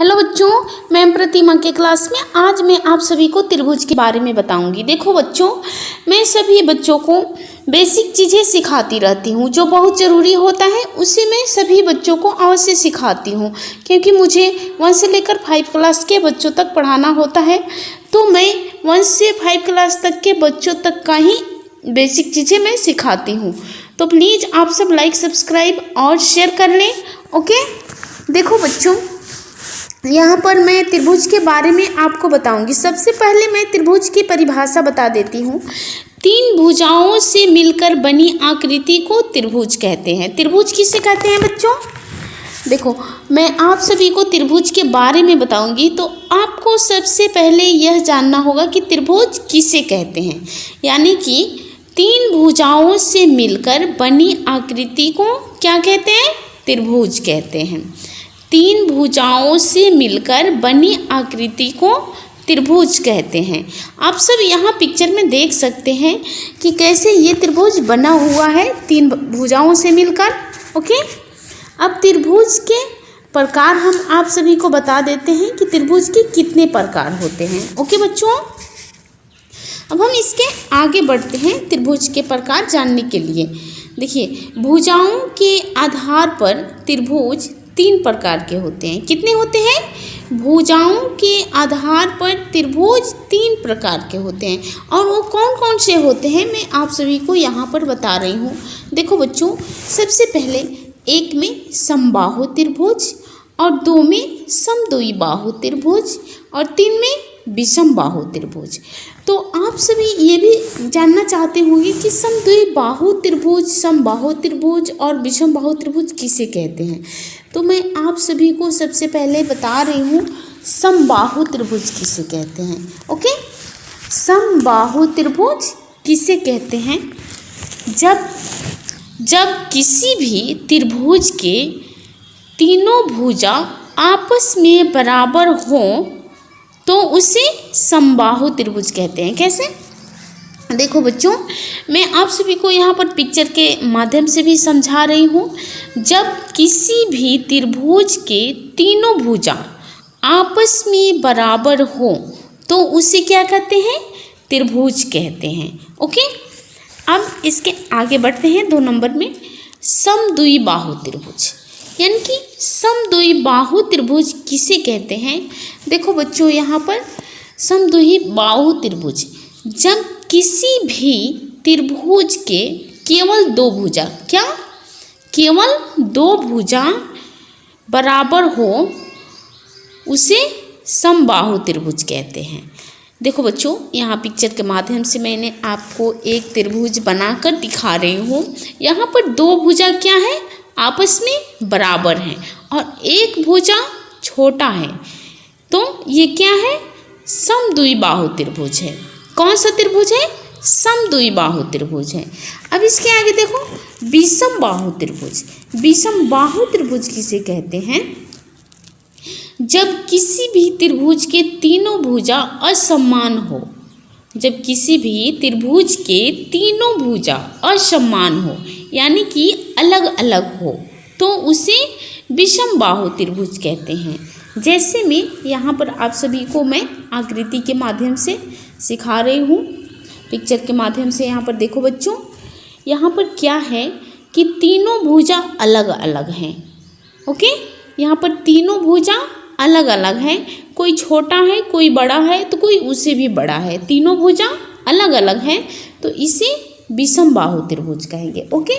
Hello बच्चों, मैं प्रतिमा के क्लास में आज मैं आप सभी को त्रिभुज के बारे में बताऊंगी। देखो बच्चों, मैं सभी बच्चों को बेसिक चीज़ें सिखाती रहती हूँ, जो बहुत ज़रूरी होता है उसे मैं सभी बच्चों को अवश्य सिखाती हूँ, क्योंकि मुझे 1 से लेकर 5 क्लास के बच्चों तक पढ़ाना होता है। तो मैं 1 से 5 क्लास तक के बच्चों तक का ही बेसिक चीज़ें मैं सिखाती हूँ। तो प्लीज़ आप सब लाइक, सब्सक्राइब और शेयर कर लें। ओके, देखो बच्चों, यहाँ पर मैं त्रिभुज के बारे में आपको बताऊंगी। सबसे पहले मैं त्रिभुज की परिभाषा बता देती हूँ। 3 भुजाओं से मिलकर बनी आकृति को त्रिभुज कहते हैं। त्रिभुज किसे कहते हैं बच्चों? देखो, मैं आप सभी को त्रिभुज के बारे में बताऊंगी, तो आपको सबसे पहले यह जानना होगा कि त्रिभुज किसे कहते हैं। यानी कि 3 भुजाओं से मिलकर बनी आकृति को क्या कहते हैं? त्रिभुज कहते हैं। 3 भुजाओं से मिलकर बनी आकृति को त्रिभुज कहते हैं। आप सब यहाँ पिक्चर में देख सकते हैं कि कैसे ये त्रिभुज बना हुआ है 3 भुजाओं से मिलकर। ओके, अब त्रिभुज के प्रकार हम आप सभी को बता देते हैं कि त्रिभुज के कितने प्रकार होते हैं। ओके बच्चों, अब हम इसके आगे बढ़ते हैं त्रिभुज के प्रकार जानने के लिए। देखिए, भुजाओं के आधार पर त्रिभुज 3 प्रकार के होते हैं। कितने होते हैं? भुजाओं के आधार पर त्रिभुज 3 प्रकार के होते हैं। और वो कौन कौन से होते हैं मैं आप सभी को यहाँ पर बता रही हूँ। देखो बच्चों, सबसे पहले 1 में समबाहु त्रिभुज, और 2 में समद्विबाहु त्रिभुज, और 3 में विषमबाहु त्रिभुज। तो आप सभी ये भी जानना चाहते होंगे कि समद्विबाहु त्रिभुज, समबाहु त्रिभुज और विषमबाहु त्रिभुज किसे कहते हैं। तो मैं आप सभी को सबसे पहले बता रही हूँ समबाहु त्रिभुज किसे कहते हैं। ओके, समबाहु त्रिभुज किसे कहते हैं? जब किसी भी त्रिभुज के तीनों भुजा आपस में बराबर हों तो उसे समबाहु त्रिभुज कहते हैं। कैसे? देखो बच्चों, मैं आप सभी को यहाँ पर पिक्चर के माध्यम से भी समझा रही हूँ। जब किसी भी त्रिभुज के तीनों भुजा आपस में बराबर हो तो उसे क्या कहते हैं? त्रिभुज कहते हैं। ओके, अब इसके आगे बढ़ते हैं 2 नंबर में समद्विबाहु त्रिभुज। यानी कि समद्विबाहु त्रिभुज किसे कहते हैं? देखो बच्चों, यहाँ पर समद्विबाहु त्रिभुज, जब किसी भी त्रिभुज के केवल 2 भुजा, क्या केवल 2 भुजा बराबर हो उसे समबाहु त्रिभुज कहते हैं। देखो बच्चों, यहाँ पिक्चर के माध्यम से मैंने आपको एक त्रिभुज बनाकर दिखा रही हूँ। यहाँ पर 2 भुजा क्या है? आपस में बराबर हैं, और एक भुजा छोटा है। तो ये क्या है? समद्विबाहु त्रिभुज है। कौन सा त्रिभुज है? समद्विबाहु त्रिभुज है। अब इसके आगे देखो विषमबाहु त्रिभुज। विषमबाहु त्रिभुज किसे कहते हैं? जब किसी भी त्रिभुज के तीनों भुजा असमान हो, जब किसी भी त्रिभुज के तीनों भुजा असमान हो, यानी कि अलग अलग हो, तो उसे विषमबाहु त्रिभुज कहते हैं। जैसे मैं यहाँ पर आप सभी को मैं आकृति के माध्यम से सिखा रही हूँ, पिक्चर के माध्यम से। यहाँ पर देखो बच्चों, यहाँ पर क्या है कि तीनों भुजा अलग अलग हैं। ओके, यहाँ पर तीनों भुजा अलग अलग हैं। कोई छोटा है, कोई बड़ा है, तो कोई उससे भी बड़ा है। तीनों भुजा अलग अलग हैं, तो इसे विषमबाहु त्रिभुज कहेंगे। ओके।